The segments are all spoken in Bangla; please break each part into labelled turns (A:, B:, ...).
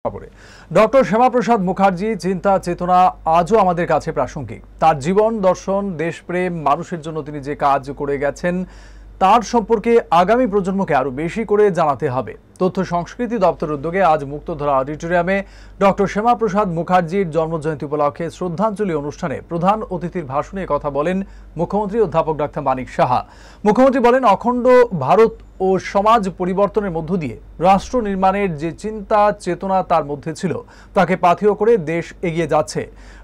A: খবরে ডক্টর শ্যামাপ্রসাদ মুখার্জি চিন্তা চেতনা আজও আমাদের কাছে প্রাসঙ্গিক। তার জীবন দর্শন, দেশপ্রেম, মানুষের জন্য তিনি যে কাজ করে গেছেন তার সম্পর্কে আগামী প্রজন্মকে আরো বেশি করে জানাতে হবে। তথ্য সংস্কৃতি দপ্তর উদ্যোগে আজ মুক্তধারা অডিটোরিয়ামে ডক্টর শ্যামাপ্রসাদ মুখার্জির জন্মজয়ন্তী উপলক্ষে শ্রদ্ধাঞ্জলি অনুষ্ঠানে প্রধান অতিথির ভাষণে কথা বলেন মুখ্যমন্ত্রী অধ্যাপক ডক্টর মানিক সাহা। মুখ্যমন্ত্রী বলেন, অখণ্ড ভারত ও সমাজ পরিবর্তনের মধ্য দিয়ে রাষ্ট্র নির্মাণের যে চিন্তা চেতনা তার মধ্যে ছিল তাকে পাথেয় করে দেশ এগিয়ে যাচ্ছে।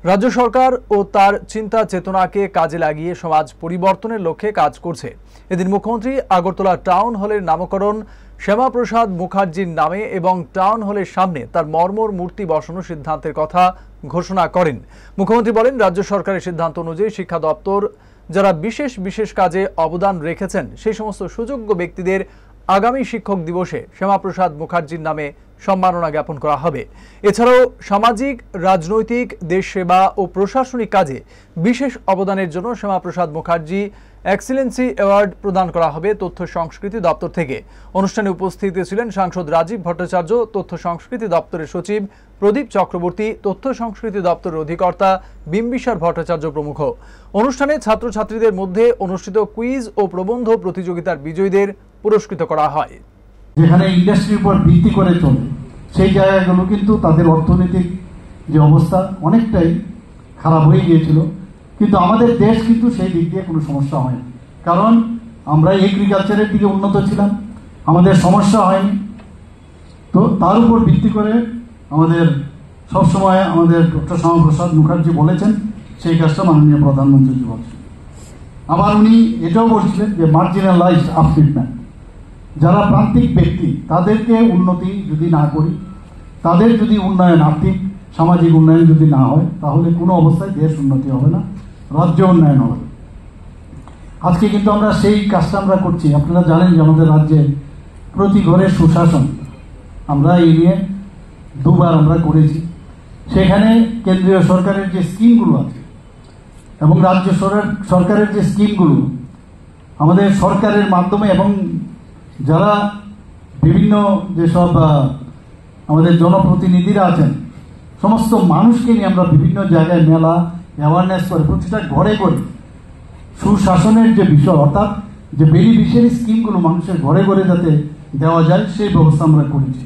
A: রাজ্য সরকার ও তার চিন্তা চেতনাকে কাজে লাগিয়ে সমাজ পরিবর্তনের লক্ষ্যে কাজ করছে। এদিন মুখ্যমন্ত্রী আগরতলা টাউন হলের নামকরণ শ্যামাপ্রসাদ মুখার্জির নামে এবং টাউন হলের সামনে তার মর্মর মূর্তি বসানোর সিদ্ধান্তের কথা ঘোষণা করেন। মুখ্যমন্ত্রী বলেন, রাজ্য সরকারের সিদ্ধান্ত অনুযায়ী শিক্ষা দপ্তর যারা বিশেষ বিশেষ কাজে অবদান রেখেছেন সেই সমস্ত সুযোগ্য ব্যক্তিদের আগামী শিক্ষক দিবসে শ্যামাপ্রসাদ মুখার্জির নামে সম্মাননা জ্ঞাপন করা হবে। এছাড়াও সামাজিক, রাজনৈতিক, দেশ সেবা ও প্রশাসনিক কাজে বিশেষ অবদানের জন্য শ্যামাপ্রসাদ মুখার্জি এক্সিলেন্সি অ্যাওয়ার্ড প্রদান করা হবে তথ্য সংস্কৃতি দপ্তর থেকে। অনুষ্ঠানে উপস্থিত ছিলেন সাংসদ রাজীব ভট্টাচার্য, তথ্য সংস্কৃতি দপ্তরের সচিব প্রদীপ চক্রবর্তী, তথ্য সংস্কৃতি দপ্তরের অধিকর্তা বিম্বিসার ভট্টাচার্য প্রমুখ। অনুষ্ঠানে ছাত্রছাত্রীদের মধ্যে অনুষ্ঠিত কুইজ ও প্রবন্ধ প্রতিযোগিতার বিজয়ীদের পুরস্কৃত করা হয়।
B: যেখানে ইন্ডাস্ট্রির উপর ভিত্তি করে চলে সেই জায়গাগুলো কিন্তু তাদের অর্থনৈতিক যে অবস্থা অনেকটাই খারাপ হয়ে গিয়েছিল, কিন্তু আমাদের দেশ কিন্তু সেই দিক দিয়ে কোনো সমস্যা হয়নি, কারণ আমরা এগ্রিকালচারের দিকে উন্নত ছিলাম, আমাদের সমস্যা হয়নি। তো তার উপর ভিত্তি করে আমাদের সবসময় আমাদের ডক্টর শ্যামাপ্রসাদ মুখার্জি বলেছেন সেই কাজটা মাননীয় প্রধানমন্ত্রী বলছেন। আবার উনি এটাও বলছিলেন যে মার্জিনালাইজড আফ্রিকান যারা প্রান্তিক ব্যক্তি তাদেরকে উন্নতি যদি না করি, তাদের যদি উন্নয়ন, আর্থিক সামাজিক উন্নয়ন যদি না হয়, তাহলে কোনো অবস্থায় দেশ উন্নতি হবে না, রাজ্য উন্নয়ন হবে। আজকে কিন্তু আমরা সেই কাজটা আমরা করছি। আপনারা জানেন যে আমাদের রাজ্যে প্রতি ঘরে সুশাসন আমরা এই নিয়ে দুবার আমরা করেছি। সেখানে কেন্দ্রীয় সরকারের যে স্কিমগুলো আছে এবং রাজ্য সরকারের যে স্কিমগুলো আমাদের সরকারের মাধ্যমে এবং যারা বিভিন্ন যেসব আমাদের জনপ্রতিনিধিরা আছেন সমস্ত মানুষকে নিয়ে আমরা বিভিন্ন জায়গায় মেলা অ্যাওয়ারনেস করে প্রতিটা ঘরে ঘরে সুশাসনের যে বিষয়, অর্থাৎ যে বেনিফিশিয়ারি স্কিমগুলো মানুষের ঘরে ঘরে যাতে দেওয়া যায় সেই ব্যবস্থা আমরা করেছি।